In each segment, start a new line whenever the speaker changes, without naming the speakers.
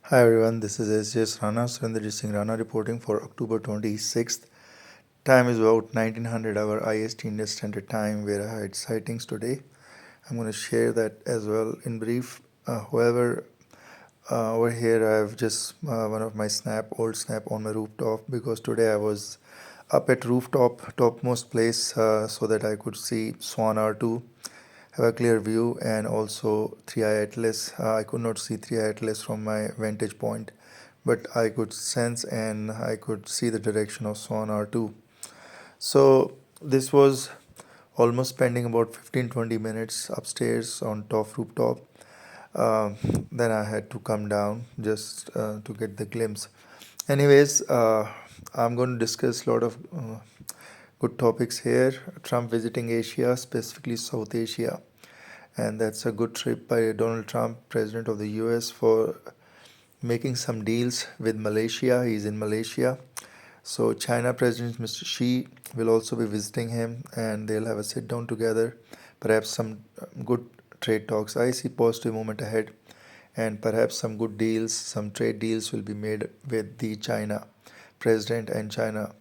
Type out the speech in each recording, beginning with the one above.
Hi everyone, this is Sjsrana, Surinderjit Singh Rana reporting for October 26th. Time is about 1900 hour IST Indian Standard Time where I had sightings today. I'm going to share that as well in brief. Over here I have just one of my old snap on my rooftop because today I was up at rooftop, topmost place so that I could see Swan R2, have a clear view, and also 3i Atlas. I could not see 3i Atlas from my vantage point, but I could sense and I could see the direction of Swan R2. So this was almost spending about 15-20 minutes upstairs on top rooftop. Uh, then I had to come down just to get the glimpse. Anyways, I'm going to discuss a lot of good topics here. Trump visiting Asia, specifically South Asia, and that's a good trip by Donald Trump, President of the US, for making some deals with Malaysia. He's in Malaysia. So China President Mr. Xi will also be visiting him and they'll have a sit down together, perhaps some good trade talks. I see positive moment ahead and perhaps some good deals, some trade deals will be made with the China President and China.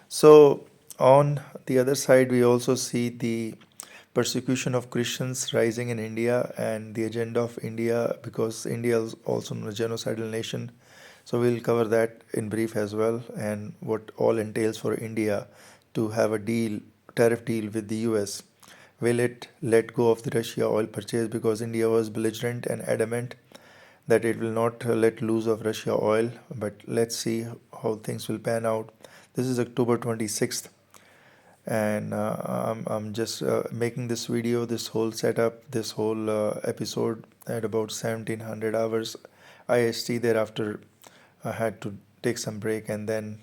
So on the other side, we also see the persecution of Christians rising in India and the agenda of India, because India is also a genocidal nation. So we'll cover that in brief as well, and what all entails for India to have a tariff deal with the US. Will it let go of the Russia oil purchase, because India was belligerent and adamant that it will not let loose of Russia oil, but let's see how things will pan out. This is October 26th, and I'm just making this video, this whole setup, this whole episode at about 1700 hours IST. Thereafter I had to take some break, and then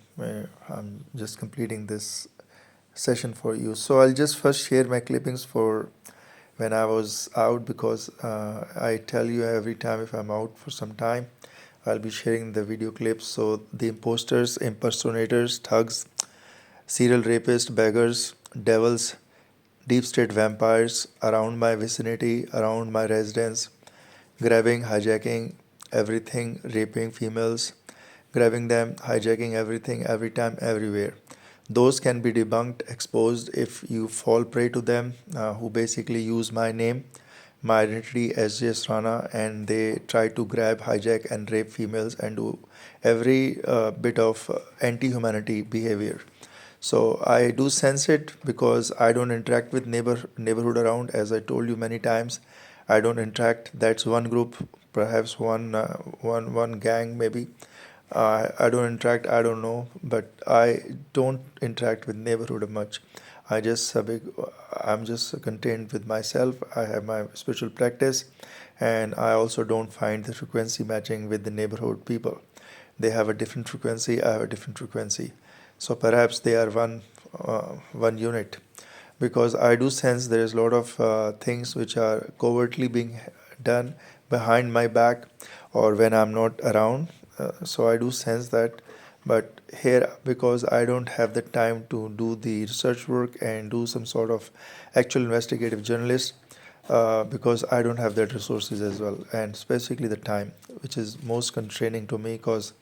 I'm just completing this session for you. So I'll just first share my clippings for when I was out, because I tell you every time if I'm out for some time, I'll be sharing the video clips. So the imposters, impersonators, thugs, serial rapists, beggars, devils, deep state vampires around my vicinity, around my residence, grabbing, hijacking everything, raping females, grabbing them, hijacking everything, every time, everywhere. Those can be debunked, exposed if you fall prey to them, who basically use my name, my identity as Sjsrana, and they try to grab, hijack, and rape females and do every bit of anti-humanity behavior. So I do sense it because I don't interact with neighborhood around. As I told you many times, I don't interact. That's one group, perhaps one gang maybe. I don't interact. I don't know, but I don't interact with neighborhood much. I'm just contained with myself. I have my spiritual practice, and I also don't find the frequency matching with the neighborhood people. They have a different frequency. I have a different frequency. So perhaps they are one unit, because I do sense there is a lot of things which are covertly being done behind my back or when I'm not around. So I do sense that, but here, because I don't have the time to do the research work and do some sort of actual investigative journalist, because I don't have that resources as well, and specifically the time, which is most constraining to me, because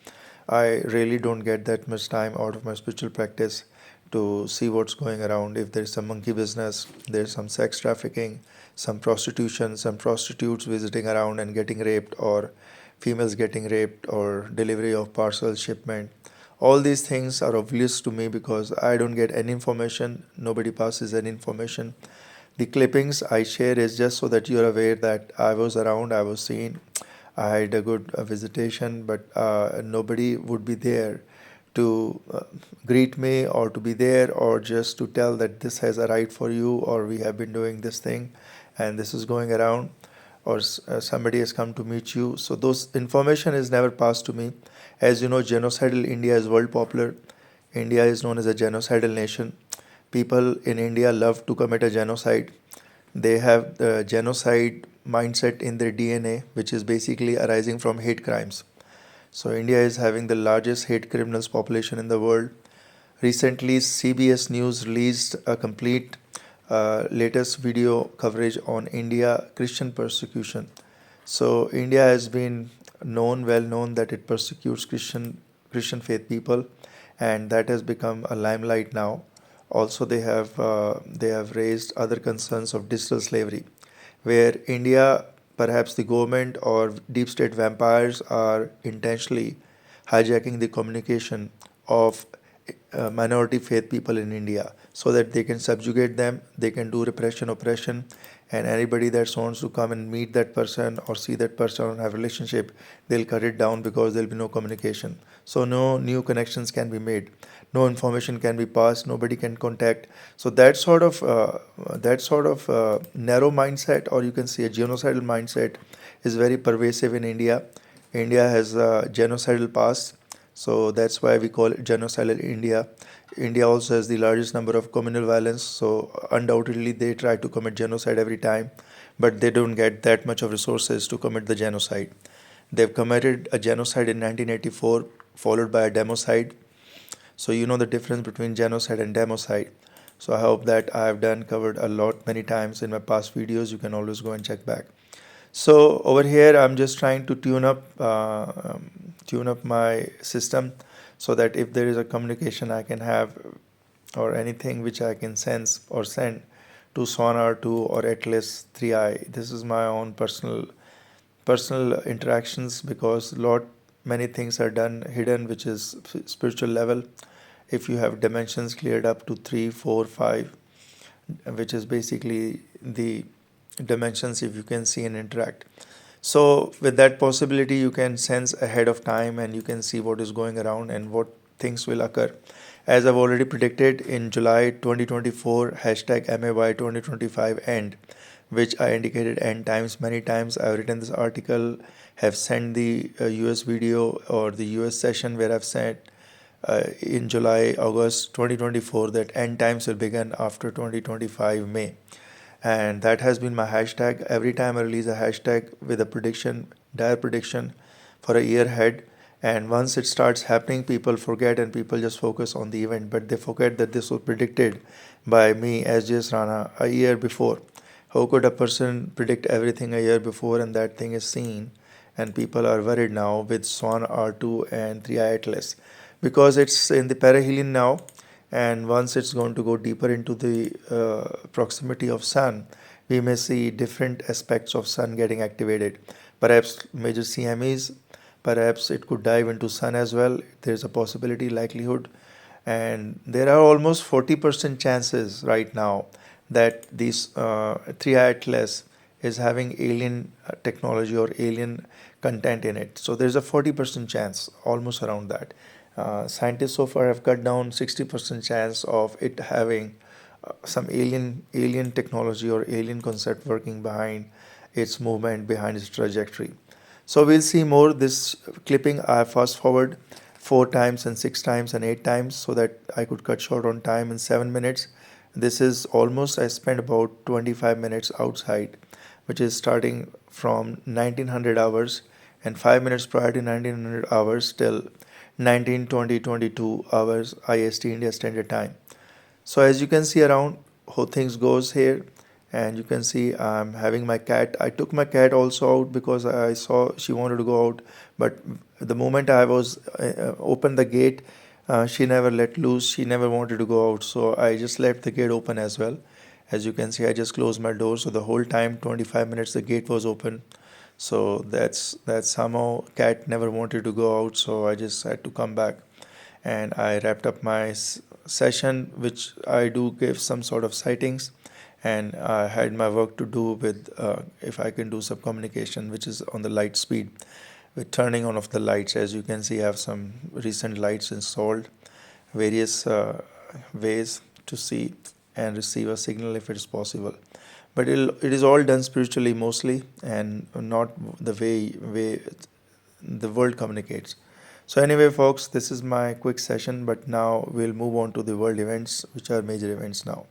I really don't get that much time out of my spiritual practice to see what's going around. If there's some monkey business, there's some sex trafficking, some prostitution, some prostitutes visiting around and getting raped, or females getting raped, or delivery of parcel shipment. All these things are obvious to me because I don't get any information. Nobody passes any information. The clippings I share is just so that you're aware that I was around, I was seen, I had a good visitation, but nobody would be there to greet me or to be there or just to tell that this has arrived for you, or we have been doing this thing and this is going around, or somebody has come to meet you. So those information is never passed to me. As you know, genocidal India is world popular. India is known as a genocidal nation. People in India love to commit a genocide. They have the genocide mindset in their DNA, which is basically arising from hate crimes. So India is having the largest hate criminals population in the world. Recently, CBS News released a complete latest video coverage on India Christian persecution. So India has been well known that it persecutes Christian faith people, and that has become a limelight now. Also, they have raised other concerns of digital slavery, where India, perhaps the government or deep state vampires, are intentionally hijacking the communication of minority faith people in India so that they can subjugate them, they can do repression, oppression, and anybody that wants to come and meet that person or see that person or have a relationship, they'll cut it down because there'll be no communication. So no new connections can be made, no information can be passed, nobody can contact. So that sort of narrow mindset, or you can say a genocidal mindset, is very pervasive in India. India has a genocidal past, so that's why we call it genocidal India. India also has the largest number of communal violence, so undoubtedly they try to commit genocide every time, but they don't get that much of resources to commit the genocide. They've committed a genocide in 1984, followed by a democide. So you know the difference between genocide and democide. So I hope that I have covered a lot many times in my past videos. You can always go and check back. So over here, I'm just trying to tune up my system so that if there is a communication I can have or anything which I can sense or send to Sonar 2 or Atlas 3i. This is my own personal interactions, because lot many things are done hidden, which is spiritual level. If you have dimensions cleared up to 3, 4, 5, which is basically the dimensions if you can see and interact. So with that possibility, you can sense ahead of time and you can see what is going around and what things will occur. As I've already predicted, in July 2024, hashtag MAY 2025 end, which I indicated end times many times. I've written this article, have sent the US video or the US session where I've said in July, August 2024 that end times will begin after 2025 May. And that has been my hashtag. Every time I release a hashtag with a prediction, dire prediction for a year ahead, and once it starts happening, people forget and people just focus on the event, but they forget that this was predicted by me as Sjsrana a year before. How could a person predict everything a year before and that thing is seen? And people are worried now with Swan R2 and 3i Atlas, because it's in the perihelion now, and once it's going to go deeper into the proximity of sun, we may see different aspects of sun getting activated. Perhaps major CMEs, perhaps it could dive into sun as well. There's a possibility, likelihood, and there are almost 40% chances right now that this 3i Atlas is having alien technology or alien content in it. So there's a 40% chance, almost around that. Scientists so far have cut down 60% chance of it having some alien technology or alien concept working behind its movement, behind its trajectory. So we'll see more. This clipping I fast forward 4 times and 6 times and 8 times so that I could cut short on time in 7 minutes. This is almost, I spent about 25 minutes outside, which is starting from 1900 hours and 5 minutes prior to 1900 hours till 19:20:22 hours IST, India Standard Time. So as you can see around how things goes here, and you can see I'm having my cat. I took my cat also out because I saw she wanted to go out, but the moment I was opened the gate, she never let loose. She never wanted to go out, so I just left the gate open as well. As you can see, I just closed my door, so the whole time 25 minutes the gate was open. So that somehow cat never wanted to go out, so I just had to come back, and I wrapped up my session, which I do give some sort of sightings, and I had my work to do with if I can do some communication, which is on the light speed with turning on of the lights. As you can see, I have some recent lights installed, various ways to see and receive a signal if it is possible. But it is all done spiritually mostly, and not the way the world communicates. So anyway, folks, this is my quick session, but now we'll move on to the world events, which are major events now.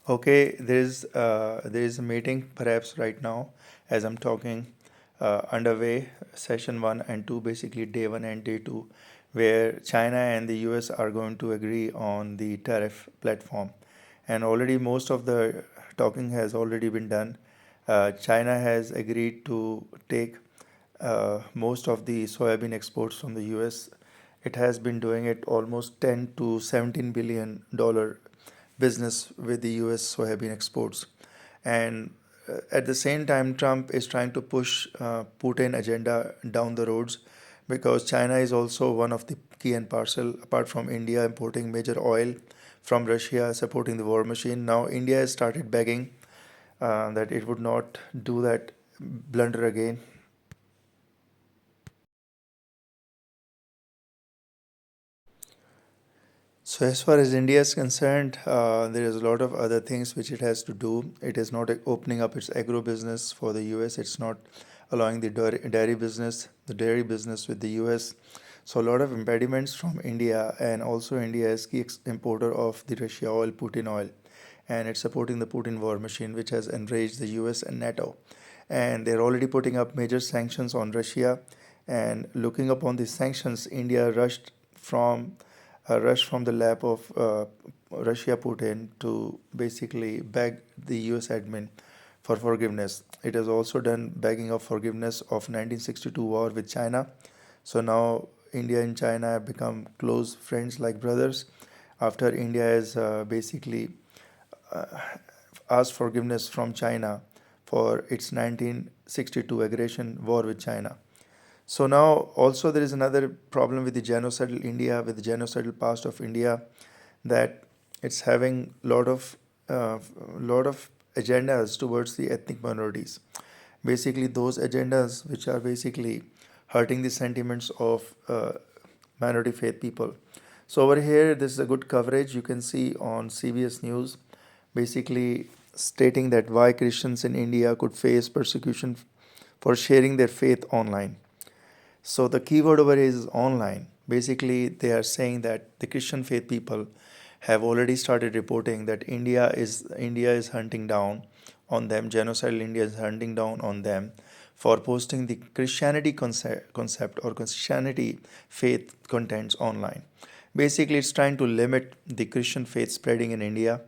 Okay, there is a meeting perhaps right now as I'm talking underway, session 1 and 2, basically day 1 and day 2, where China and the US are going to agree on the tariff platform. And already most of the talking has already been done. China has agreed to take most of the soybean exports from the US. It has been doing it almost 10 to 17 billion dollar business with the US soybean exports. And at the same time, Trump is trying to push Putin agenda down the roads, because China is also one of the key and parcel, apart from India importing major oil from Russia, supporting the war machine. Now India has started begging that it would not do that blunder again. So as far as India is concerned, there is a lot of other things which it has to do. It is not opening up its agro business for the US. It's not allowing the dairy business with the US. So a lot of impediments from India, and also India is key importer of the Russia oil, Putin oil, and it's supporting the Putin war machine, which has enraged the US and NATO. And they're already putting up major sanctions on Russia. And looking upon these sanctions, India rushed from the lap of Russia Putin to basically beg the US admin for forgiveness. It has also done begging of forgiveness of 1962 war with China. So now India and China have become close friends like brothers after India has basically uh, asked forgiveness from China for its 1962 aggression war with China. So now also there is another problem with the genocidal India, with the genocidal past of India, that it's having lot of agendas towards the ethnic minorities. Basically, those agendas which are basically hurting the sentiments of minority faith people. So over here, this is a good coverage you can see on CBS News, basically stating that why Christians in India could face persecution for sharing their faith online. So the keyword over here is online. Basically, they are saying that the Christian faith people have already started reporting that India is hunting down on them. Genocidal India is hunting down on them for posting the Christianity concept or Christianity faith contents online. Basically, it's trying to limit the Christian faith spreading in India,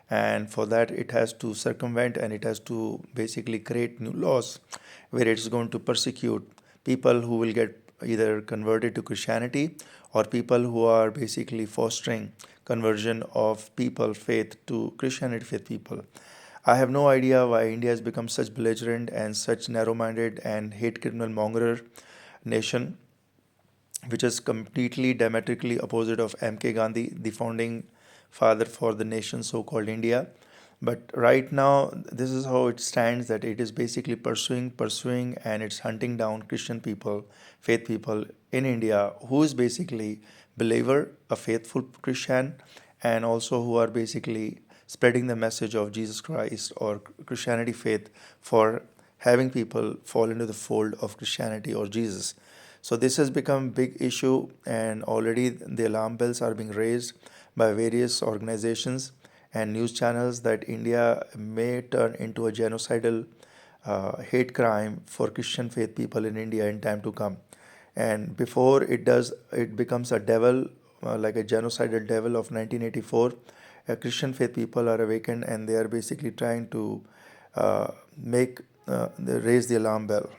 and for that it has to circumvent, and it has to basically create new laws where it's going to persecute people who will get either converted to Christianity, or people who are basically fostering conversion of people faith to Christianity faith people. I have no idea why India has become such belligerent and such narrow-minded and hate criminal monger nation, which is completely diametrically opposite of MK Gandhi, the founding father for the nation so-called India. But right now, this is how it stands, that it is basically pursuing, and it's hunting down Christian people, faith people in India, who is basically believer, a faithful Christian, and also who are basically spreading the message of Jesus Christ or Christianity faith for having people fall into the fold of Christianity or Jesus. So this has become a big issue, and already the alarm bells are being raised by various organizations and news channels that India may turn into a genocidal hate crime for Christian faith people in India in time to come. And before it does, it becomes a devil, like a genocidal devil of 1984. Christian faith people are awakened, and they are basically trying to make raise the alarm bell.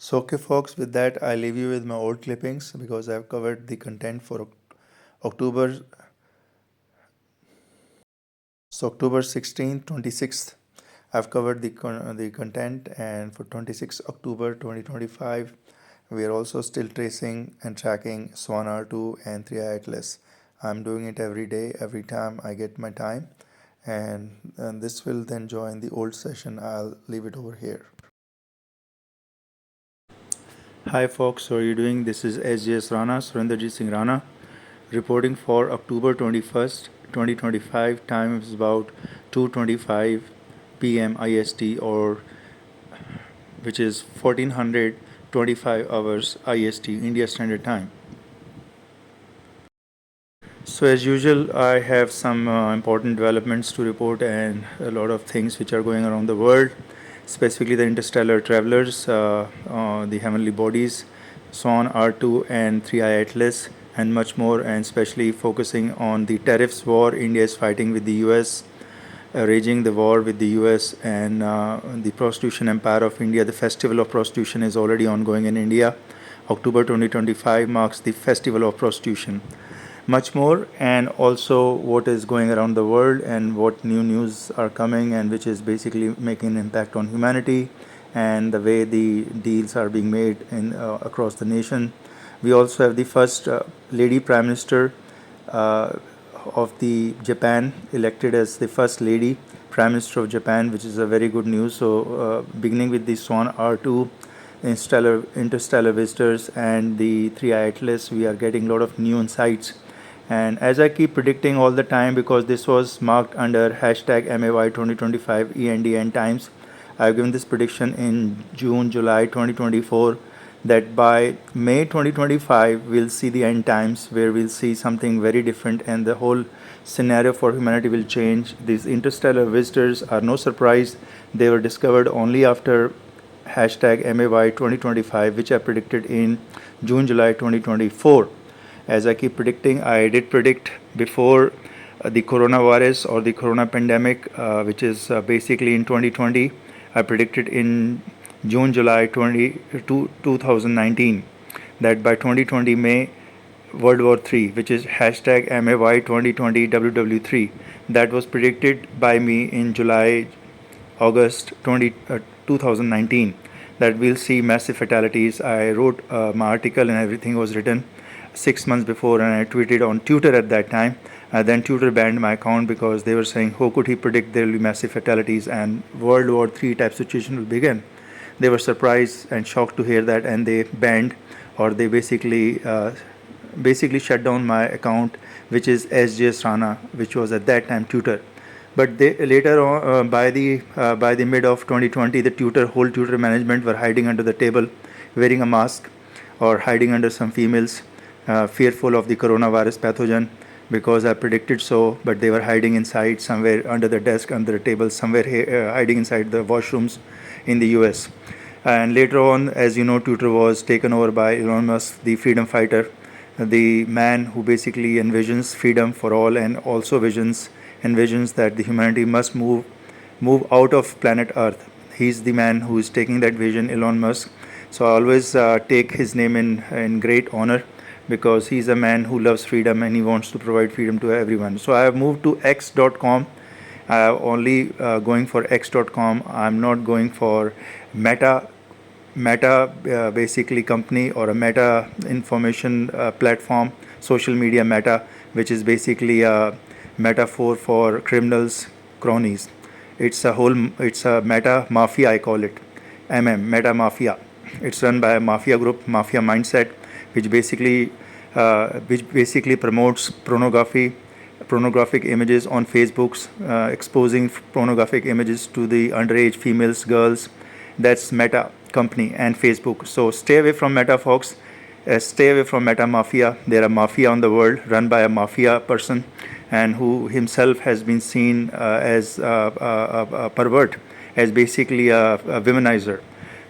So, okay, folks, with that, I leave you with my old clippings because I've covered the content for October. So, October 16th, 26th, I've covered the content, and for 26 October 2025, we are also still tracing and tracking Swan R2 and 3i Atlas. I'm doing it every day, every time I get my time, and this will then join the old session. I'll leave it over here. Hi folks, how are you doing? This is Sjsrana, Surinderjit Singh Rana, reporting for October 21st, 2025. Time is about 2:25 p.m. IST, or which is 1425 hours IST, India Standard Time. So as usual, I have some important developments to report and a lot of things which are going around the world. specifically the interstellar travelers, the heavenly bodies, Swan R2 and 3i Atlas, and much more, and especially focusing on the tariffs war India is fighting with the US, raging the war with the US, and the prostitution empire of India. The festival of prostitution is already ongoing in India. October 2025 marks the festival of prostitution. Much more, and also what is going around the world and what new news are coming, and which is basically making an impact on humanity and the way the deals are being made in across the nation. We also have the first lady prime minister of the Japan elected as the first lady prime minister of Japan, which is a very good news. So beginning with the Swan R2 interstellar visitors and the 3i Atlas, we are getting a lot of new insights. And as I keep predicting all the time, because this was marked under hashtag MAY 2025 END times, I've given this prediction in June, July 2024 that by May 2025 we'll see the end times, where we'll see something very different and the whole scenario for humanity will change. These interstellar visitors are no surprise. They were discovered only after hashtag MAY 2025, which I predicted in June, July 2024. As I keep predicting, I did predict before the coronavirus or the corona pandemic, which is basically in 2020. I predicted in June, July 2019 that by 2020 May, World War III, which is hashtag MAY 2020 WW3, that was predicted by me in July, August 2019, that we'll see massive fatalities. I wrote my article and everything was written 6 months before, and I tweeted on Twitter at that time. Then Twitter banned my account because they were saying, how could he predict there will be massive fatalities and World War III type situation will begin? They were surprised and shocked to hear that, and they banned, or they basically shut down my account, which is Sjsrana, which was at that time Twitter. But they, later on, by the mid of 2020, the whole Twitter management were hiding under the table, wearing a mask, or hiding under some females, fearful of the coronavirus pathogen, because I predicted so. But they were hiding inside somewhere under the desk, under the table, somewhere hiding inside the washrooms in the US. And later on, as you know, Twitter was taken over by Elon Musk, the freedom fighter, the man who basically envisions freedom for all, and also envisions that the humanity must move out of planet Earth. He's the man who is taking that vision, Elon Musk. So I always take his name in great honor, because he's a man who loves freedom and he wants to provide freedom to everyone. So I have moved to x.com. I am only going for x.com. I'm not going for Meta basically company, or a Meta information platform, social media Meta, which is basically a metaphor for criminals, cronies. It's a Meta mafia, I call it. Meta mafia. It's run by a mafia group, mafia mindset, which basically promotes pornographic images on Facebooks, exposing pornographic images to the underage females, girls. That's Meta company and Facebook. So stay away from Meta, folks. Stay away from Meta mafia. There are mafia on the world, run by a mafia person, and who himself has been seen as a pervert, as basically a womanizer.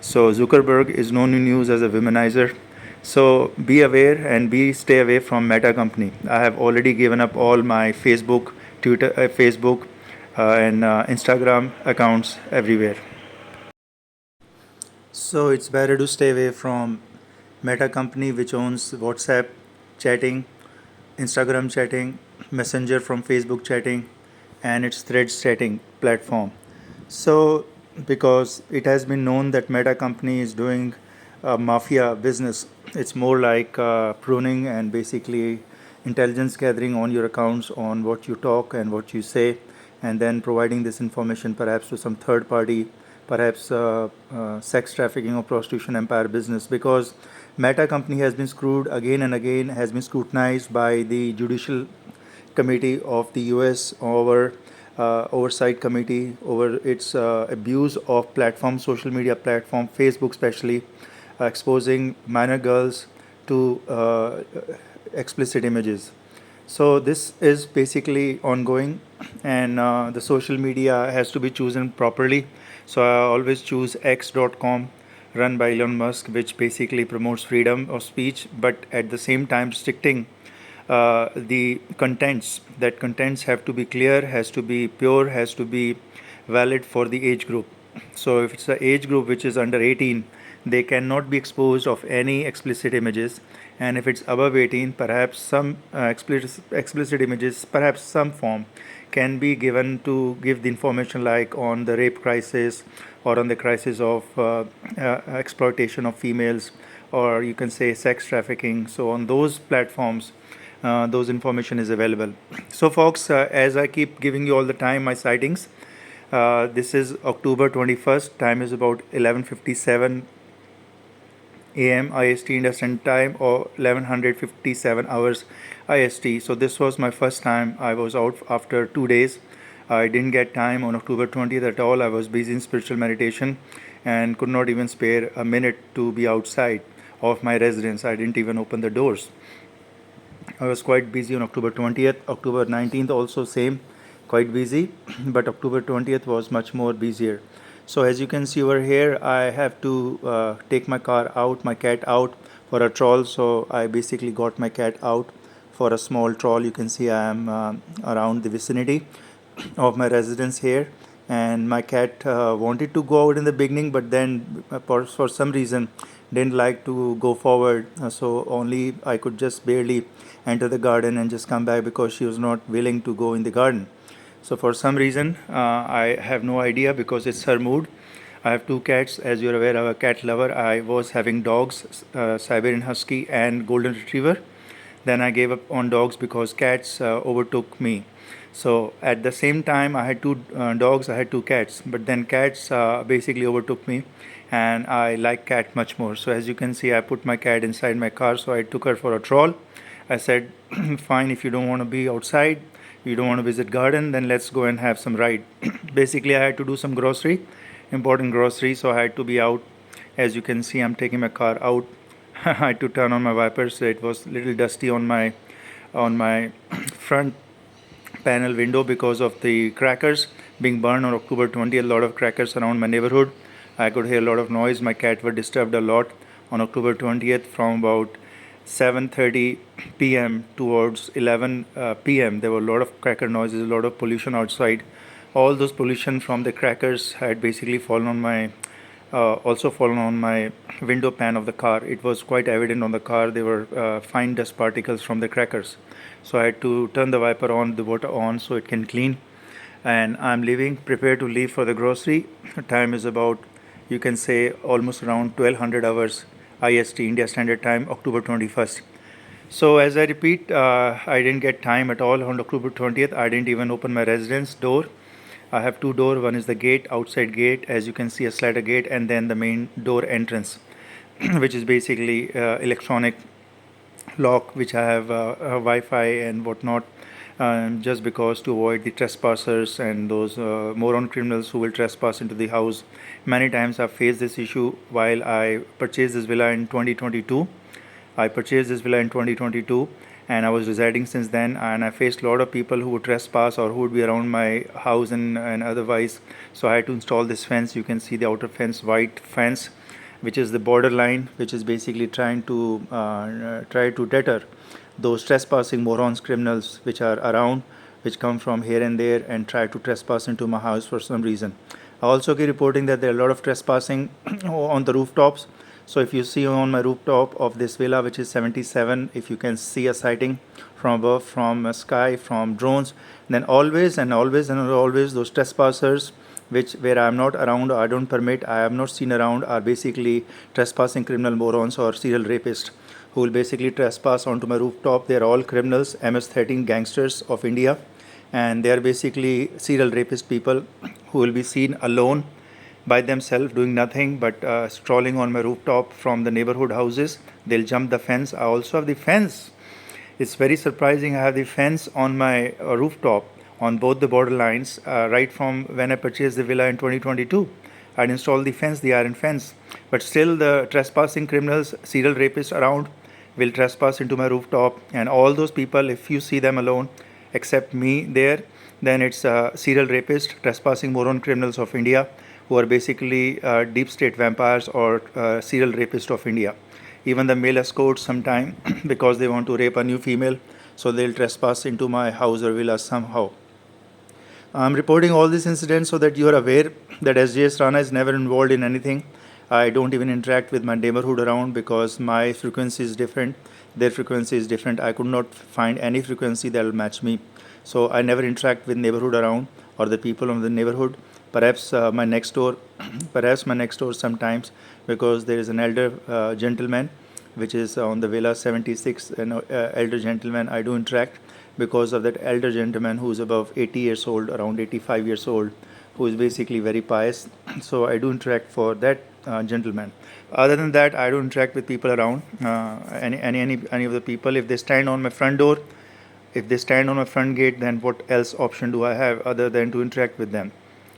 So Zuckerberg is no new news as a womanizer. So be aware and stay away from Meta company. I have already given up all my Facebook, Twitter, and Instagram accounts everywhere. So it's better to stay away from Meta company, which owns WhatsApp chatting, Instagram chatting, Messenger from Facebook chatting, and its Threads chatting platform. So because it has been known that Meta company is doing mafia business, it's more like pruning and basically intelligence gathering on your accounts, on what you talk and what you say, and then providing this information perhaps to some third party, perhaps sex trafficking or prostitution empire business. Because Meta company has been screwed again and again, has been scrutinized by the Judicial Committee of the US over oversight committee over its abuse of social media platform, Facebook especially, exposing minor girls to explicit images. So this is basically ongoing, and the social media has to be chosen properly. So I always choose X.com, run by Elon Musk, which basically promotes freedom of speech, but at the same time restricting the contents. That contents have to be clear, has to be pure, has to be valid for the age group. So if it's the age group which is under 18, they cannot be exposed of any explicit images. And if it's above 18, perhaps some explicit images, perhaps some form can be given to give the information like on the rape crisis or on the crisis of exploitation of females, or you can say sex trafficking. So on those platforms, those information is available. So folks, as I keep giving you all the time my sightings, this is October 21st, time is about 11:57 a.m. IST India Standard Time, or 1157 hours IST. So this was my first time I was out after 2 days. I didn't get time on October 20th at all. I was busy in spiritual meditation and could not even spare a minute to be outside of my residence. I didn't even open the doors. I was quite busy on October 20th. October 19th also same, quite busy, but October 20th was much more busier. So as you can see over here, I have to take my car out, my cat out for a troll. So I basically got my cat out for a small troll. You can see I am around the vicinity of my residence here, and my cat wanted to go out in the beginning, but then for some reason didn't like to go forward, so only I could just barely enter the garden and just come back because she was not willing to go in the garden. So for some reason, I have no idea, because it's her mood. I have two cats, as you're aware, I'm a cat lover. I was having dogs, Siberian Husky and Golden Retriever. Then I gave up on dogs because cats overtook me. So at the same time, I had two dogs, I had two cats, but then cats basically overtook me, and I like cat much more. So as you can see, I put my cat inside my car, so I took her for a troll. I said, fine, if you don't want to be outside, you don't want to visit garden, then let's go and have some ride. Basically, I had to do some grocery, important grocery, so I had to be out. As you can see, I'm taking my car out. I had to turn on my wipers. So it was a little dusty on my front panel window because of the crackers being burned on October 20th. A lot of crackers around my neighborhood. I could hear a lot of noise. My cat were disturbed a lot on October 20th from about 7:30 p.m. towards 11 p.m. There were a lot of cracker noises, a lot of pollution outside. All those pollution from the crackers had basically fallen on my also fallen on my window pane of the car. It was quite evident on the car. There were fine dust particles from the crackers. So I had to turn the wiper on, the water on, so it can clean. And I'm leaving, prepared to leave for the grocery. Time is about, you can say, almost around 1200 hours IST, India Standard Time, October 21st. So as I repeat, I didn't get time at all on October 20th. I didn't even open my residence door. I have two doors. One is the gate, outside gate, as you can see, a slider gate, and then the main door entrance, which is basically electronic lock, which I have Wi-Fi and whatnot, just because to avoid the trespassers and those moron criminals who will trespass into the house. Many times I've faced this issue while I purchased this villa in 2022. I purchased this villa in 2022, and I was residing since then, and I faced a lot of people who would trespass or who would be around my house and otherwise. So I had to install this fence. You can see the outer fence, white fence, which is the border line, which is basically trying to try to deter those trespassing morons, criminals which are around, which come from here and there and try to trespass into my house for some reason. I also keep reporting that there are a lot of trespassing on the rooftops. So if you see on my rooftop of this villa, which is 77, if you can see a sighting from above, from sky, from drones, then always those trespassers, where I am not around, or I don't permit, I am not seen around, are basically trespassing criminal morons or serial rapists who will basically trespass onto my rooftop. They are all criminals, MS-13 gangsters of India, and they are basically serial rapist people who will be seen alone by themselves doing nothing but strolling on my rooftop from the neighborhood houses. They'll jump the fence. I also have the fence. It's very surprising. I have the fence on my rooftop on both the border lines right from when I purchased the villa in 2022. I'd installed the fence, the iron fence, but still the trespassing criminals, serial rapists around will trespass into my rooftop, and all those people, if you see them alone except me there, then it's serial rapist, trespassing moron criminals of India who are basically deep state vampires or serial rapists of India. Even the male escorts sometime because they want to rape a new female, so they'll trespass into my house or villa somehow. I'm reporting all these incidents so that you are aware that Sjsrana is never involved in anything. I don't even interact with my neighborhood around because my frequency is different, their frequency is different. I could not find any frequency that will match me. So I never interact with neighborhood around or the people of the neighborhood. Perhaps my next door, perhaps my next door sometimes, because there is an elder gentleman which is on the villa 76, elder gentleman. I do interact because of that elder gentleman who is above 80 years old, around 85 years old, who is basically very pious. So I do interact for that gentleman. Other than that, I don't interact with people around. Any of the people, if they stand on my front door, if they stand on my front gate, then what else option do I have other than to interact with them?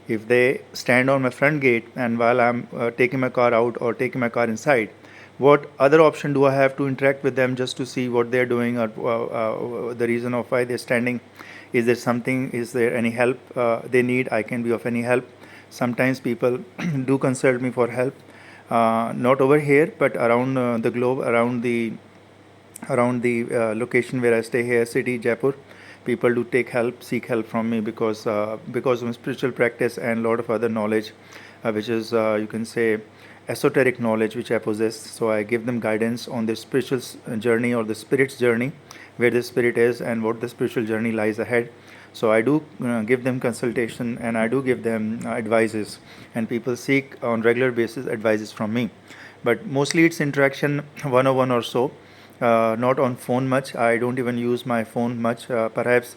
If they stand on my front gate and while I'm taking my car out or taking my car inside, what other option do I have to interact with them just to see what they're doing or the reason of why they're standing? Is there something, is there any help they need? I can be of any help. Sometimes people do consult me for help, not over here, but around the globe, around the location where I stay here, city Jaipur. People do take help, seek help from me because of my spiritual practice and a lot of other knowledge, which is you can say esoteric knowledge which I possess. So I give them guidance on the spiritual journey or the spirit's journey, where the spirit is and what the spiritual journey lies ahead. So I do give them consultation and I do give them advices, and people seek on regular basis advices from me. But mostly it's interaction one-on-one or so. Not on phone much. I don't even use my phone much. Perhaps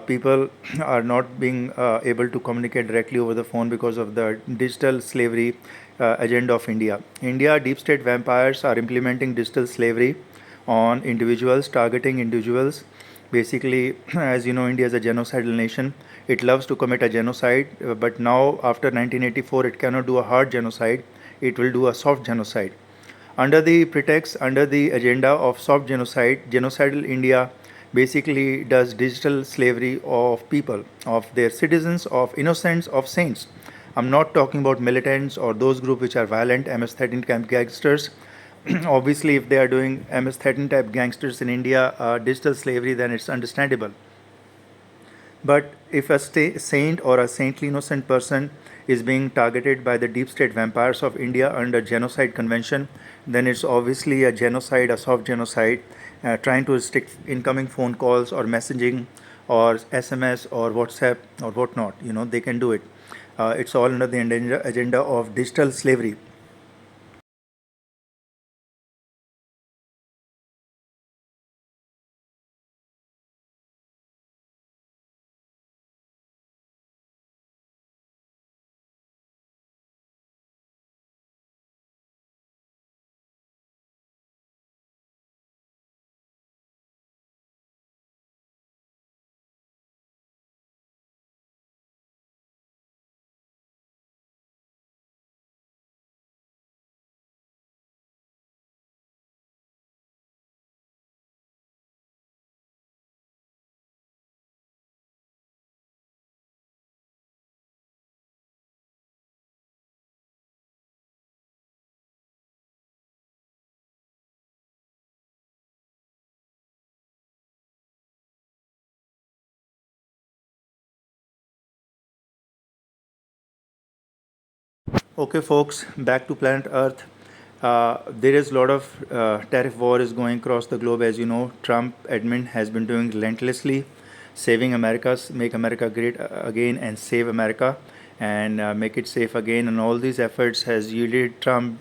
people are not being able to communicate directly over the phone because of the digital slavery agenda of India. India deep state vampires are implementing digital slavery on individuals, targeting individuals. Basically, as you know, India is a genocidal nation. It loves to commit a genocide, but now after 1984, it cannot do a hard genocide. It will do a soft genocide. Under the pretext, under the agenda of soft genocide, genocidal India basically does digital slavery of people, of their citizens, of innocents, of saints. I'm not talking about militants or those groups which are violent, MS-13 camp gangsters. Obviously, if they are doing MS-13 type gangsters in India, digital slavery, then it's understandable. But if a saint or a saintly innocent person is being targeted by the deep state vampires of India under genocide convention, then it's obviously a genocide, a soft genocide, trying to restrict incoming phone calls or messaging or SMS or WhatsApp or whatnot. You know, they can do it. It's all under the agenda of digital slavery. Okay, folks, back to planet Earth. There is a lot of tariff war is going across the globe. As you know, Trump admin has been doing relentlessly, saving America, make America great again, and save America, and make it safe again. And all these efforts has yielded Trump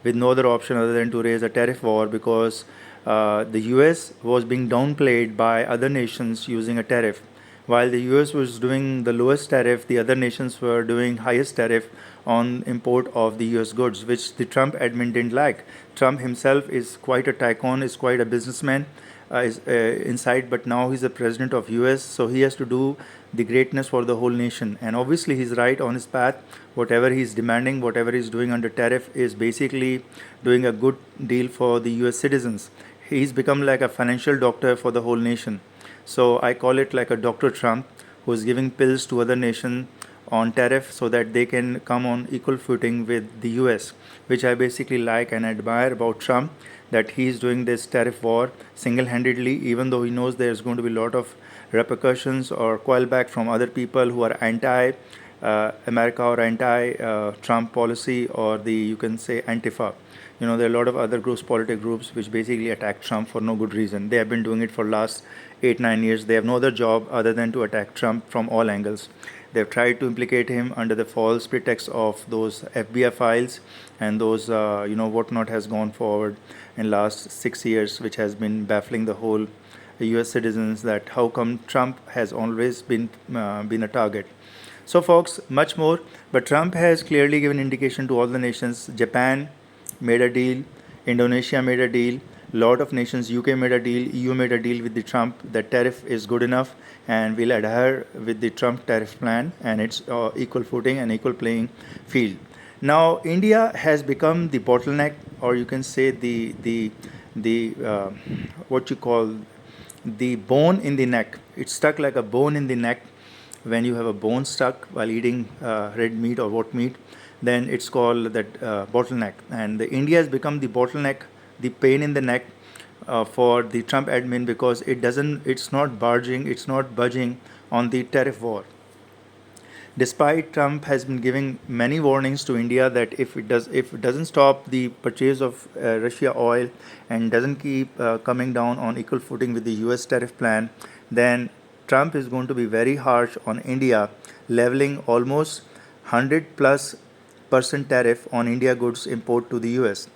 with no other option other than to raise a tariff war because the U.S. was being downplayed by other nations using a tariff. While the US was doing the lowest tariff, the other nations were doing highest tariff on import of the US goods, which the Trump admin didn't like. Trump himself is quite a tycoon, is quite a businessman is inside, but now he's the president of US, so he has to do the greatness for the whole nation. And obviously he's right on his path. Whatever he's demanding, whatever he's doing under tariff is basically doing a good deal for the US citizens. He's become like a financial doctor for the whole nation. So I call it like a Dr. Trump who is giving pills to other nations on tariff so that they can come on equal footing with the US, which I basically like and admire about Trump, that he is doing this tariff war single-handedly, even though he knows there's going to be a lot of repercussions or coil back from other people who are anti America or anti Trump policy, or the, you can say, Antifa. You know, there are a lot of other groups, political groups, which basically attack Trump for no good reason. They have been doing it for last 8-9 years. They have no other job other than to attack Trump from all angles. They've tried to implicate him under the false pretext of those FBI files and those, whatnot has gone forward in last 6 years, which has been baffling the whole US citizens, that how come Trump has always been a target. So folks, much more, but Trump has clearly given indication to all the nations. Japan made a deal, Indonesia made a deal, lot of nations, UK made a deal, EU made a deal with the Trump that tariff is good enough and will adhere with the Trump tariff plan, and it's equal footing and equal playing field. Now India has become the bottleneck, or you can say the what you call the bone in the neck. It's stuck like a bone in the neck. When you have a bone stuck while eating red meat or what meat, then it's called that bottleneck. And India has become the bottleneck, the pain in the neck for the Trump admin, because it's not budging on the tariff war. Despite Trump has been giving many warnings to India that if it doesn't stop the purchase of Russia oil and doesn't keep coming down on equal footing with the US tariff plan, then Trump is going to be very harsh on India, leveling almost 100+% tariff on India goods import to the US.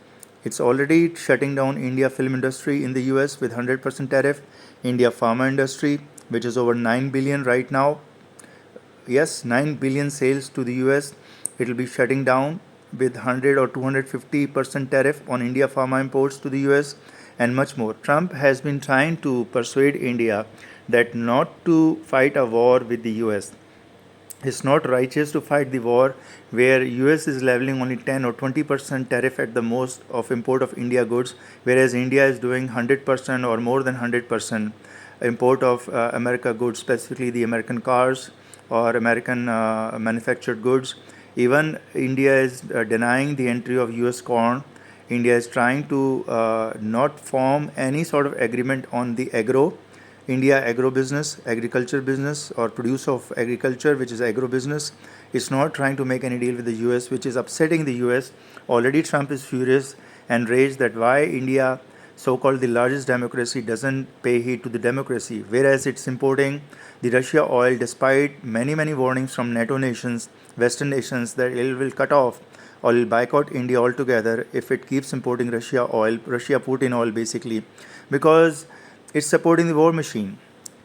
It's already shutting down India film industry in the US with 100% tariff, India pharma industry, which is over 9 billion right now. Yes, 9 billion sales to the US. It will be shutting down with 100 or 250% tariff on India pharma imports to the US, and much more. Trump has been trying to persuade India that not to fight a war with the US. It's not righteous to fight the war where US is leveling only 10 or 20% tariff at the most of import of India goods, whereas India is doing 100% or more than 100% import of America goods, specifically the American cars or American manufactured goods. Even India is denying the entry of US corn. India is trying to not form any sort of agreement on the India agro business, agriculture business, or produce of agriculture, which is agro business. It's not trying to make any deal with the US, which is upsetting the US. Already Trump is furious and raged that why India, so-called the largest democracy, doesn't pay heed to the democracy, whereas it's importing the Russia oil despite many warnings from NATO nations, Western nations, that it will cut off or will boycott India altogether if it keeps importing Russia oil, Russia Putin oil basically, because it's supporting the war machine.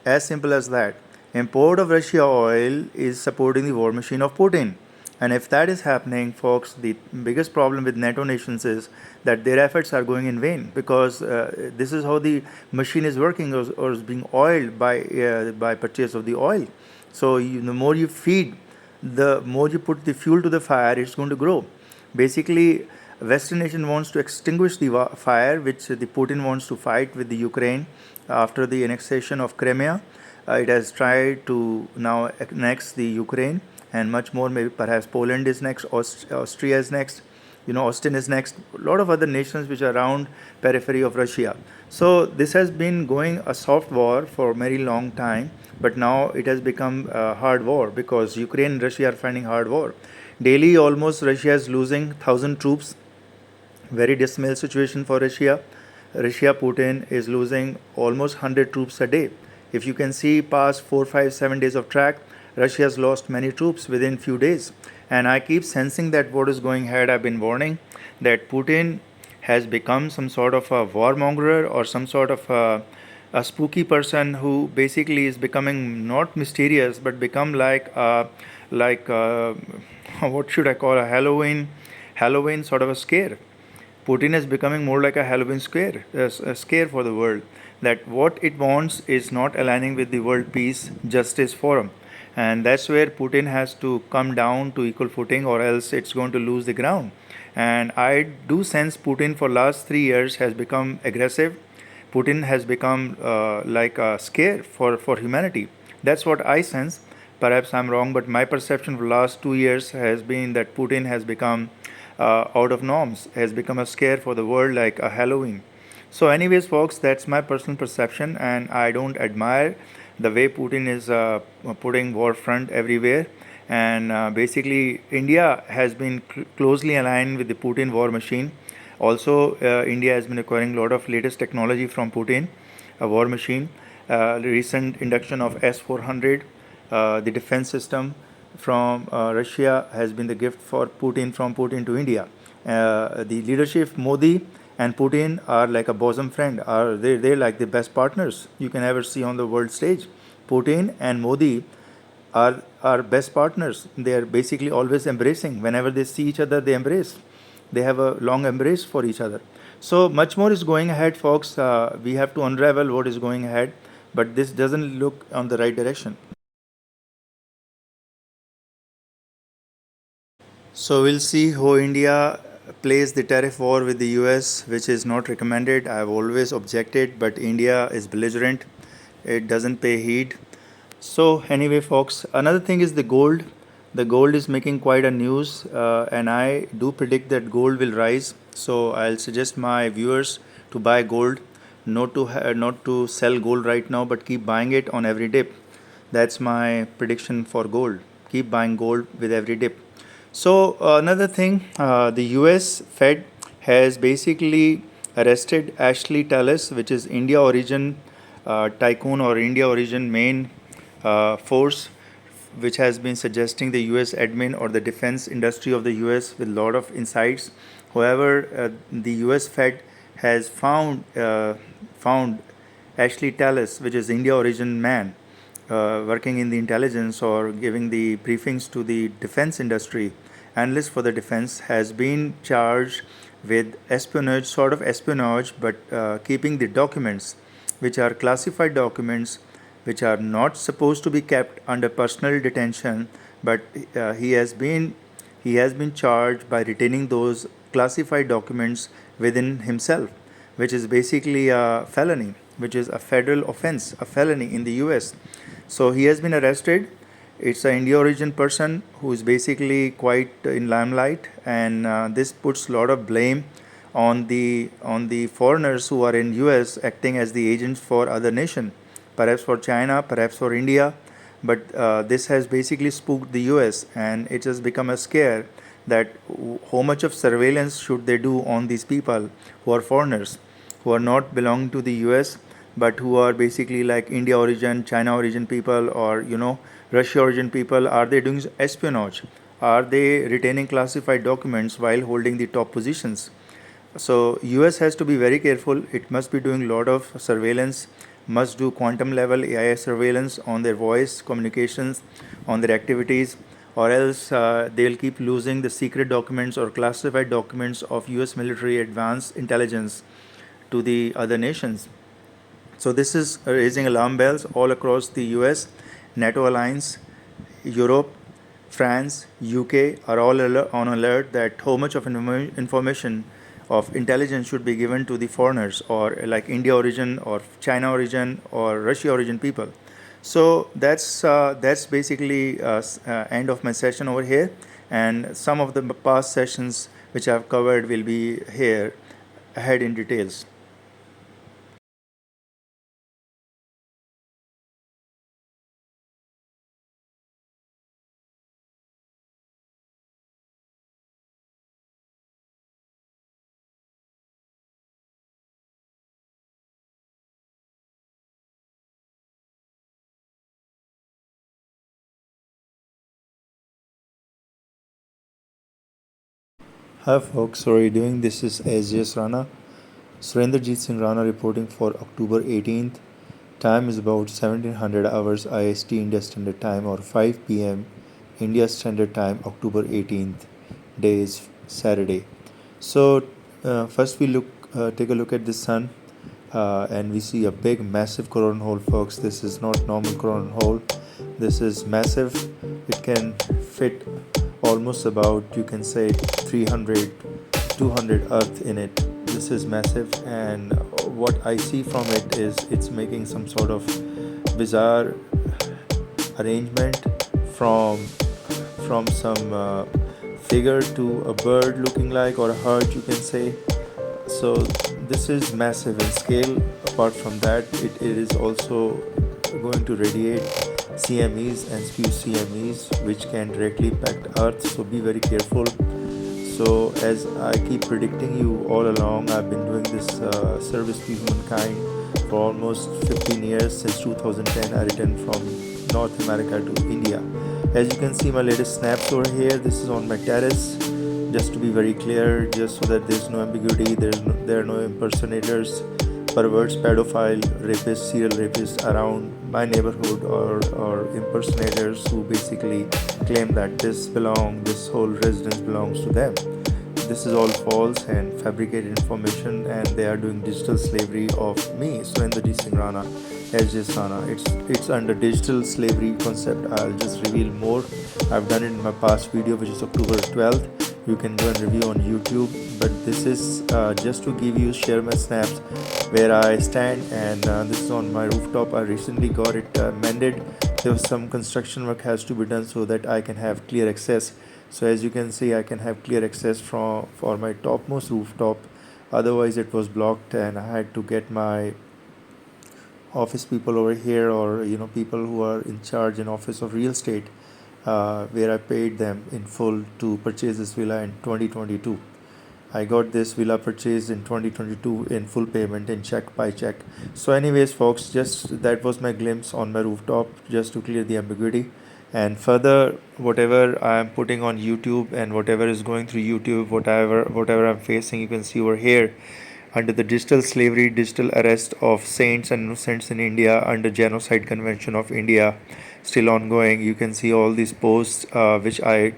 As simple as that. Import of Russia oil is supporting the war machine of Putin. And if that is happening, folks, the biggest problem with NATO nations is that their efforts are going in vain, because this is how the machine is working, or is being oiled by purchase of the oil. So the more you feed, the more you put the fuel to the fire, it's going to grow. Basically, Western nation wants to extinguish the fire, which the Putin wants to fight with the Ukraine after the annexation of Crimea. It has tried to now annex the Ukraine and much more. Maybe perhaps Poland is next, Austria is next, Austin is next, a lot of other nations which are around periphery of Russia. So this has been going a soft war for a very long time, but now it has become a hard war, because Ukraine and Russia are fighting hard war. Daily almost Russia is losing 1,000 troops. Very dismal situation for Russia. Putin is losing almost 100 troops a day. If you can see past 4, 5, 7 days of track, Russia has lost many troops within few days. And I keep sensing that what is going ahead. I've been warning that Putin has become some sort of a warmonger, or some sort of a spooky person who basically is becoming not mysterious, but become like what should I call, a Halloween sort of a scare. Putin is becoming more like a Halloween scare for the world. That what it wants is not aligning with the World Peace Justice Forum. And that's where Putin has to come down to equal footing, or else it's going to lose the ground. And I do sense Putin for last 3 years has become aggressive. Putin has become like a scare for humanity. That's what I sense. Perhaps I'm wrong, but my perception for the last 2 years has been that Putin has become out of norms, has become a scare for the world like a Halloween. So, anyways, folks, that's my personal perception, and I don't admire the way Putin is putting war front everywhere. And basically, India has been closely aligned with the Putin war machine. Also, India has been acquiring a lot of latest technology from Putin, a war machine. The recent induction of S-400, the defense system from Russia has been the gift for Putin from Putin to India. The leadership Modi and Putin are like a bosom friend. They're like the best partners you can ever see on the world stage. Putin and Modi are best partners. They are basically always embracing. Whenever they see each other, they embrace. They have a long embrace for each other. So much more is going ahead, folks. We have to unravel what is going ahead, but this doesn't look on the right direction. So we'll see how India plays the tariff war with the US, which is not recommended. I've always objected, but India is belligerent. It doesn't pay heed. So anyway, folks, another thing is the gold. The gold is making quite a news, and I do predict that gold will rise. So I'll suggest my viewers to buy gold, not to sell gold right now, but keep buying it on every dip. That's my prediction for gold. Keep buying gold with every dip. So another thing, the U.S. Fed has basically arrested Ashley Tallis, which is India origin tycoon or India origin main force, which has been suggesting the U.S. admin or the defense industry of the U.S. with a lot of insights. However, the U.S. Fed has found Ashley Tallis, which is India origin man, working in the intelligence or giving the briefings to the defense industry, analyst for the defense, has been charged with espionage, sort of espionage, but keeping the documents, which are classified documents, which are not supposed to be kept under personal detention, but he has been charged by retaining those classified documents within himself, which is basically a felony, which is a federal offense, a felony in the US. So he has been arrested. It's an India origin person who is basically quite in limelight, and this puts a lot of blame on the foreigners who are in US acting as the agents for other nation, perhaps for China, perhaps for India. But this has basically spooked the US, and it has become a scare that how much of surveillance should they do on these people who are foreigners, who are not belonging to the US, but who are basically like India origin, China origin people, or Russia origin people. Are they doing espionage? Are they retaining classified documents while holding the top positions? So US has to be very careful. It must be doing a lot of surveillance, must do quantum level AI surveillance on their voice communications, on their activities, or else they'll keep losing the secret documents or classified documents of US military advanced intelligence to the other nations. So this is raising alarm bells all across the US, NATO alliance, Europe, France, UK are all on alert that how much of information of intelligence should be given to the foreigners or like India origin or China origin or Russia origin people. So that's basically end of my session over here, and some of the past sessions which I've covered will be here ahead in details. Hi folks, how are you doing? This is Sjsrana, Surinderjit Singh Rana reporting for October 18th. Time is about 1700 hours IST India Standard Time or 5 p.m. India Standard Time, October 18th. Day is Saturday. So first we take a look at the sun, and we see a big massive coronal hole, folks. This is not normal coronal hole. This is massive. It can fit almost about, you can say, 300 200 earth in it. This is massive, and what I see from it is it's making some sort of bizarre arrangement from some figure to a bird looking like, or a heart you can say. So this is massive in scale. Apart from that, it is also going to radiate CMEs and spew CMEs, which can directly impact Earth. So be very careful. So as I keep predicting you all along, I've been doing this service to humankind for almost 15 years. Since 2010, I returned from North America to India. As you can see my latest snaps over here, this is on my terrace. Just to be very clear, just so that there's no ambiguity, there are no impersonators, perverts, pedophile, rapists, serial rapists around my neighborhood, or impersonators who basically claim that this whole residence belongs to them. This is all false and fabricated information, and they are doing digital slavery of me, Surinderjit Singh Rana, as Sjsrana. It's under digital slavery concept. I'll just reveal more. I've done it in my past video, which is October 12th. You can go and review on YouTube, but this is just to share my snaps where I stand, and this is on my rooftop. I recently got it mended. There was some construction work has to be done so that I can have clear access. So as you can see, I can have clear access for my topmost rooftop. Otherwise it was blocked, and I had to get my office people over here, or people who are in charge in office of real estate, where I paid them in full to purchase this villa in 2022. I got this villa purchased in 2022 in full payment, in check by check. So anyways folks, just that was my glimpse on my rooftop, just to clear the ambiguity. And further, whatever I am putting on YouTube and whatever is going through YouTube, whatever I'm facing, you can see over here under the digital slavery, digital arrest of saints and innocents in India under Genocide Convention of India, still ongoing. You can see all these posts which I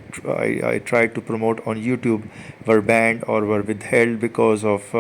tried to promote on YouTube were banned or were withheld because of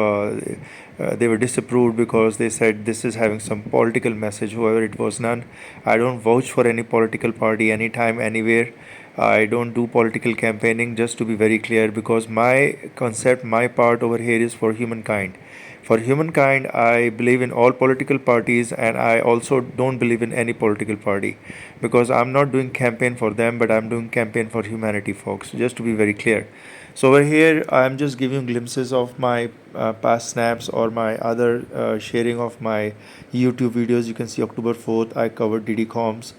they were disapproved, because they said this is having some political message. However, it was none. I don't vouch for any political party anytime, anywhere. I don't do political campaigning, just to be very clear, because my concept, my part over here is for humankind. For humankind, I believe in all political parties, and I also don't believe in any political party, because I'm not doing campaign for them, but I'm doing campaign for humanity, folks, just to be very clear. So over here, I'm just giving glimpses of my past snaps, or my other sharing of my YouTube videos. You can see October 4th, I covered DD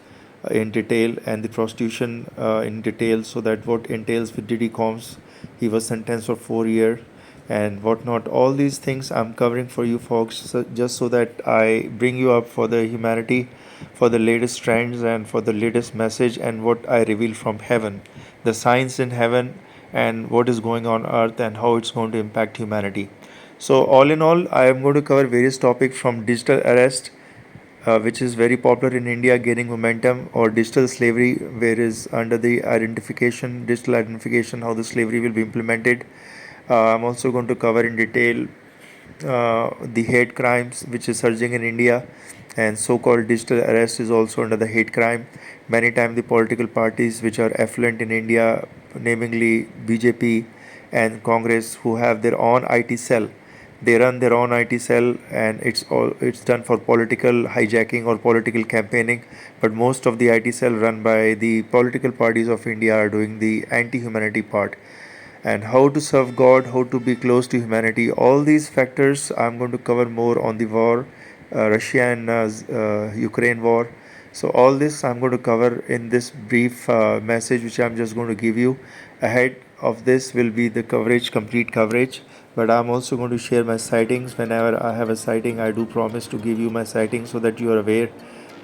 in detail, and the prostitution in detail, so that what entails with Diddy Combs. He was sentenced for 4 years and whatnot. All these things I'm covering for you folks, so just so that I bring you up for the humanity, for the latest trends, and for the latest message, and what I reveal from heaven, the signs in heaven, and what is going on earth, and how it's going to impact humanity. So all in all, I am going to cover various topics, from digital arrest, which is very popular in India, gaining momentum, or digital slavery, where is under the digital identification, how the slavery will be implemented. I'm also going to cover in detail the hate crimes which is surging in India, and so-called digital arrest is also under the hate crime. Many times the political parties which are affluent in India, namely BJP and Congress, who have their own IT cell, they run their own IT cell, and it's done for political hijacking or political campaigning. But most of the IT cell run by the political parties of India are doing the anti-humanity part. And how to serve God, how to be close to humanity, all these factors I'm going to cover more on the war, Russia and Ukraine war. So all this I'm going to cover in this brief message, which I'm just going to give you. Ahead of this will be the coverage, complete coverage, but I'm also going to share my sightings. Whenever I have a sighting, I do promise to give you my sightings, so that you are aware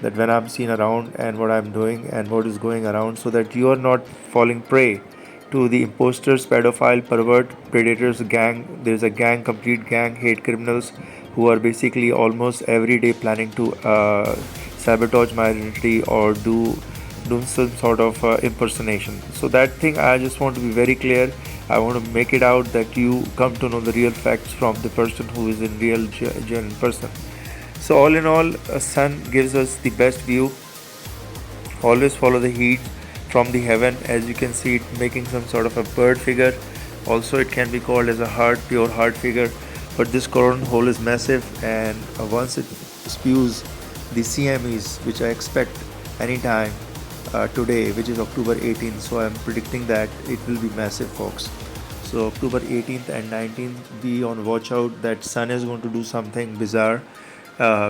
that when I'm seen around and what I'm doing and what is going around, so that you are not falling prey to the imposters, pedophile, pervert, predators, gang. There's a gang, complete gang, hate criminals, who are basically almost every day planning to sabotage my identity, or do some sort of impersonation. So that thing, I just want to be very clear. I want to make it out that you come to know the real facts from the person who is in real, genuine person. So all in all, a sun gives us the best view. Always follow the heat from the heaven. As you can see, it making some sort of a bird figure. Also, it can be called as a heart, pure heart figure. But this coron hole is massive, and once it spews the CMEs, which I expect anytime, today, which is October 18th. So I'm predicting that it will be massive, folks. So October 18th and 19th, be on watch out that sun is going to do something bizarre,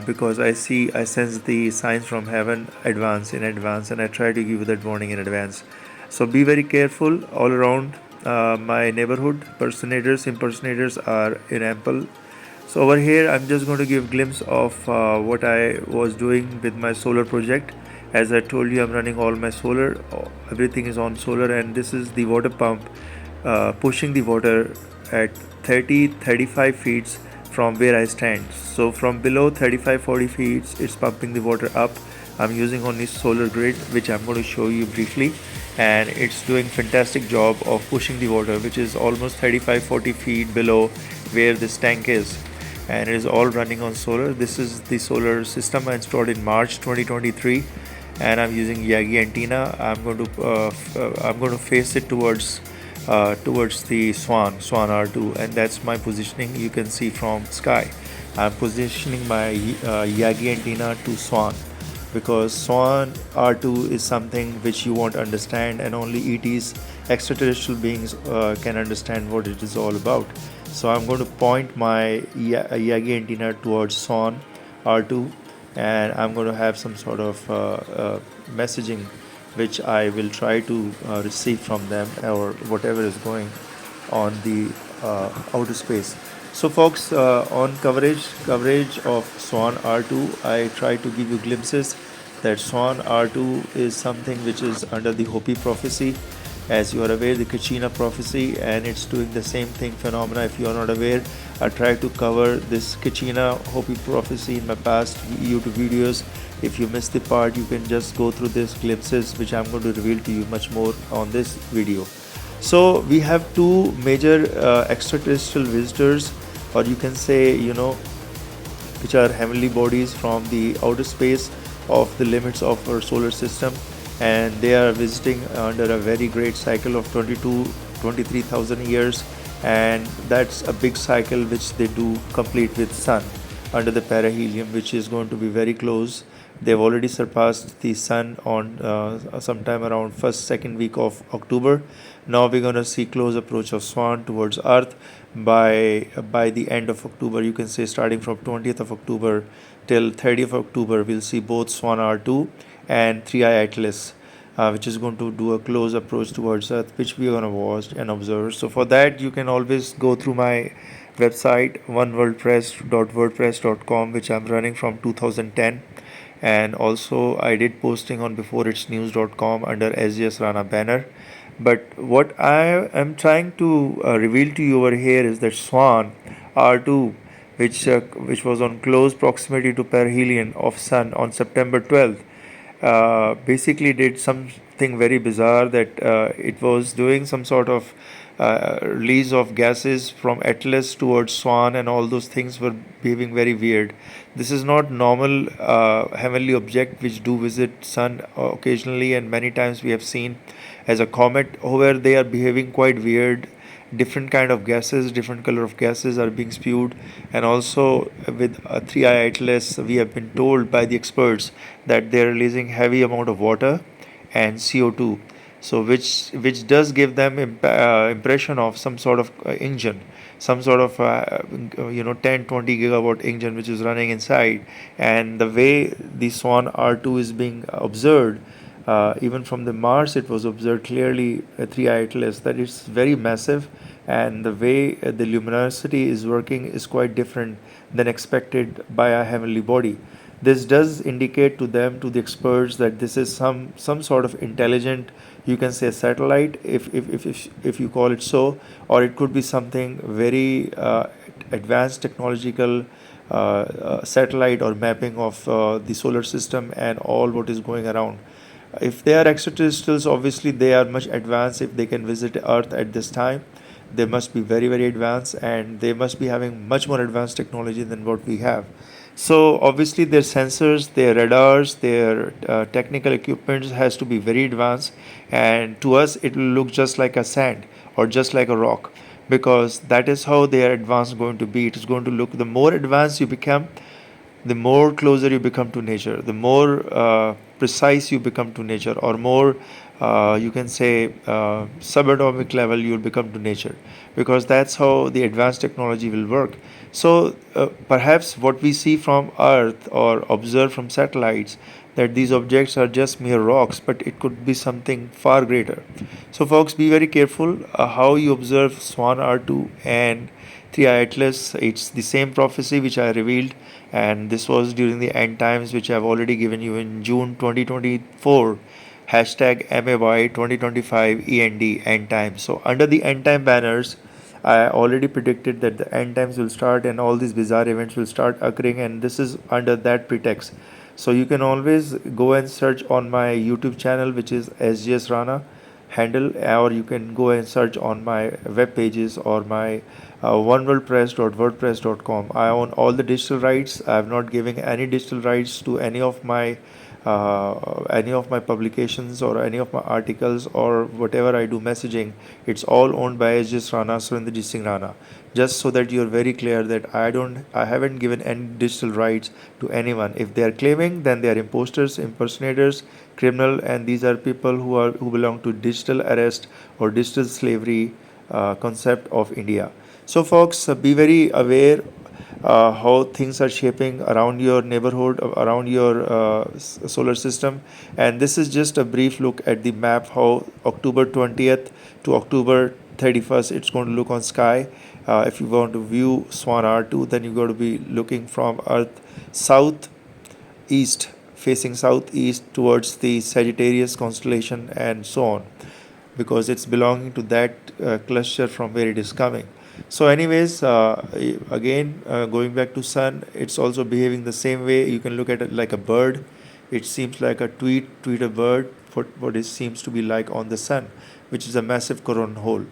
because I sense the signs from heaven in advance, and I try to give you that warning in advance. So be very careful all around my neighborhood. Impersonators are in ample. So over here, I'm just going to give a glimpse of what I was doing with my solar project. As I told you, I'm running all my solar. Everything is on solar, and this is the water pump pushing the water at 35 feet from where I stand. So from below 35-40 feet, it's pumping the water up. I'm using only solar grid, which I'm going to show you briefly, and it's doing fantastic job of pushing the water, which is almost 35-40 feet below where this tank is, and it is all running on solar. This is the solar system I installed in March 2023, and I'm using Yagi antenna. I'm going to face it towards the Swan R2, and that's my positioning. You can see from sky. I'm positioning my Yagi antenna to Swan, because Swan R2 is something which you won't understand, and only ETs, extraterrestrial beings, can understand what it is all about. So I'm going to point my Yagi antenna towards Swan R2, and I'm going to have some sort of messaging which I will try to receive from them, or whatever is going on the outer space. So folks, on coverage of Swan R2, I try to give you glimpses that Swan R2 is something which is under the Hopi prophecy. As you are aware, the Kachina prophecy, and it's doing the same thing phenomena. If you are not aware, I try to cover this Kachina Hopi prophecy in my past YouTube videos. If you missed the part, you can just go through these glimpses, which I'm going to reveal to you much more on this video. So we have two major extraterrestrial visitors, or you can say, which are heavenly bodies from the outer space of the limits of our solar system, and they are visiting under a very great cycle of 23,000 years, and that's a big cycle which they do complete with sun under the perihelion, which is going to be very close. They've already surpassed the sun on sometime around second week of October. Now we're going to see close approach of Swan towards Earth by the end of October. You can say starting from 20th of October till 30th of October, we'll see both Swan R2 and 3i Atlas, which is going to do a close approach towards Earth, which we are going to watch and observe. So for that, you can always go through my website, oneworldpress.wordpress.com, which I'm running from 2010. And also I did posting on beforeitsnews.com under Sjsrana banner. But what I am trying to reveal to you over here is that Swan R2, which was on close proximity to perihelion of Sun on September 12th, basically did something very bizarre, that it was doing some sort of release of gases from Atlas towards Swan, and all those things were behaving very weird. This is not normal heavenly object which do visit Sun occasionally, and many times we have seen as a comet. However, they are behaving quite weird. Different kind of gases, different color of gases are being spewed, and also with 3i Atlas, we have been told by the experts that they are releasing heavy amount of water and CO2. So which does give them impression of some sort of engine, some sort of 10-20 gigawatt engine which is running inside. And the way the Swan R2 is being observed, even from the Mars it was observed clearly, 3i Atlas, that it's very massive, and the way the luminosity is working is quite different than expected by a heavenly body. This does indicate to them, to the experts, that this is some sort of intelligent, you can say, satellite, if you call it so, or it could be something very advanced technological satellite or mapping of the solar system and all what is going around. If they are extraterrestrials, obviously they are much advanced. If they can visit Earth at this time, they must be very, very advanced, and they must be having much more advanced technology than what we have. So obviously their sensors, their radars, their technical equipment has to be very advanced, and to us it will look just like a sand or just like a rock, because that is how their advanced going to be. It is going to look, the more advanced you become, the more closer you become to nature, the more precise you become to nature, or more you can say subatomic level you'll become to nature, because that's how the advanced technology will work. So perhaps what we see from Earth or observe from satellites, that these objects are just mere rocks, but it could be something far greater. So folks, be very careful how you observe Swan R2 and 3i Atlas. It's the same prophecy which I revealed, and this was during the end times, which I've already given you in June 2024. Hashtag MAY 2025 end times. So under the end time banners, I already predicted that the end times will start and all these bizarre events will start occurring, and this is under that pretext. So you can always go and search on my YouTube channel, which is Sjsrana handle, or you can go and search on my web pages or my oneworldpress.wordpress.com. I own all the digital rights. I have not given any digital rights to any of my publications or any of my articles or whatever I do messaging. It's all owned by Sjsrana, Surinderjit Singh Rana. Just so that you're very clear that I haven't given any digital rights to anyone. If they are claiming, then they are imposters, impersonators, criminal, and these are people who belong to digital arrest or digital slavery concept of India. So folks, be very aware how things are shaping around your neighborhood, around your solar system. And this is just a brief look at the map, how October 20th to October 31st it's going to look on sky. If you want to view Swan R2, then you got to be looking from Earth south east, facing southeast towards the Sagittarius constellation and so on, because it's belonging to that cluster from where it is coming. So anyways, again, going back to sun, it's also behaving the same way. You can look at it like a bird. It seems like a tweet a bird, what it seems to be like on the sun, which is a massive coronal hole.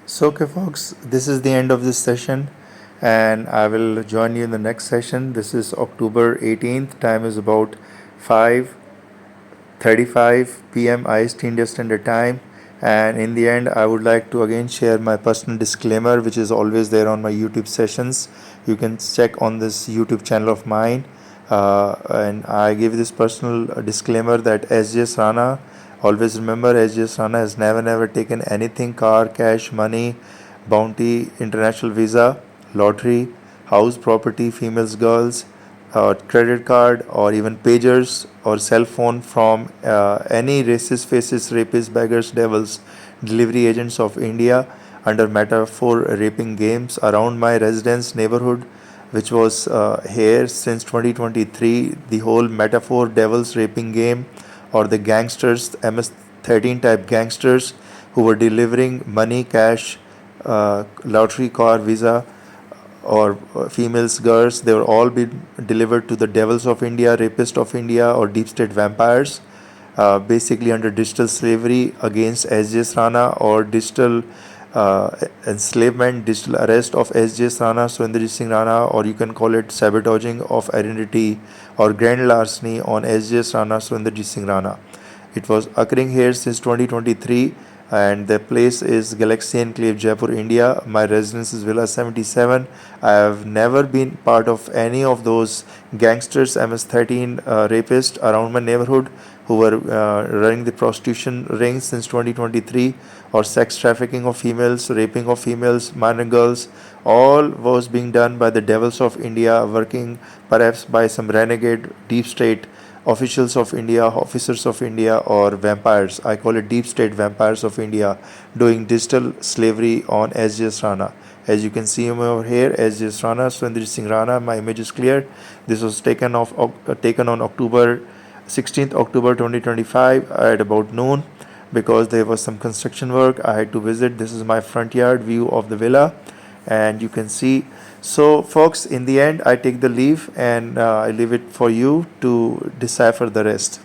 So, okay, folks, this is the end of this session, and I will join you in the next session. This is October 18th. Time is about 5:35 p.m. IST India Standard Time. And in the end, I would like to again share my personal disclaimer, which is always there on my YouTube sessions. You can check on this YouTube channel of mine. And I give this personal disclaimer that Sjsrana, always remember, Sjsrana has never taken anything: car, cash, money, bounty, international visa, lottery, house, property, females, girls, credit card, or even pagers or cell phone from any racist, fascist, rapist, beggars, devils, delivery agents of India under metaphor raping games around my residence neighborhood, which was here since 2023. The whole metaphor devils raping game, or the gangsters, MS-13 type gangsters who were delivering money, cash, lottery, car, visa, or females, girls, they were all being delivered to the devils of India, rapists of India, or deep state vampires, basically under digital slavery against Sjsrana, or digital enslavement, digital arrest of Sjsrana, Surinderjit Singh Rana, or you can call it sabotaging of identity or grand larceny on Sjsrana, Surinderjit Singh Rana. It was occurring here since 2023, and the place is Galaxy Enclave, Jaipur, India. My residence is Villa 77. I have never been part of any of those gangsters, MS-13 rapists around my neighborhood who were running the prostitution rings since 2023, or sex trafficking of females, raping of females, minor girls. All was being done by the devils of India, working perhaps by some renegade deep state officials of India, officers of India, or vampires. I call it deep state vampires of India, doing digital slavery on Sjsrana. As you can see over here, Sjsrana, Surinderjit Singh Rana. My image is clear. This was taken on October 16th, October 2025 at about noon, because there was some construction work. I had to visit. This is my front yard view of the villa, and you can see. So, folks, in the end, I take the leave, and I leave it for you to decipher the rest.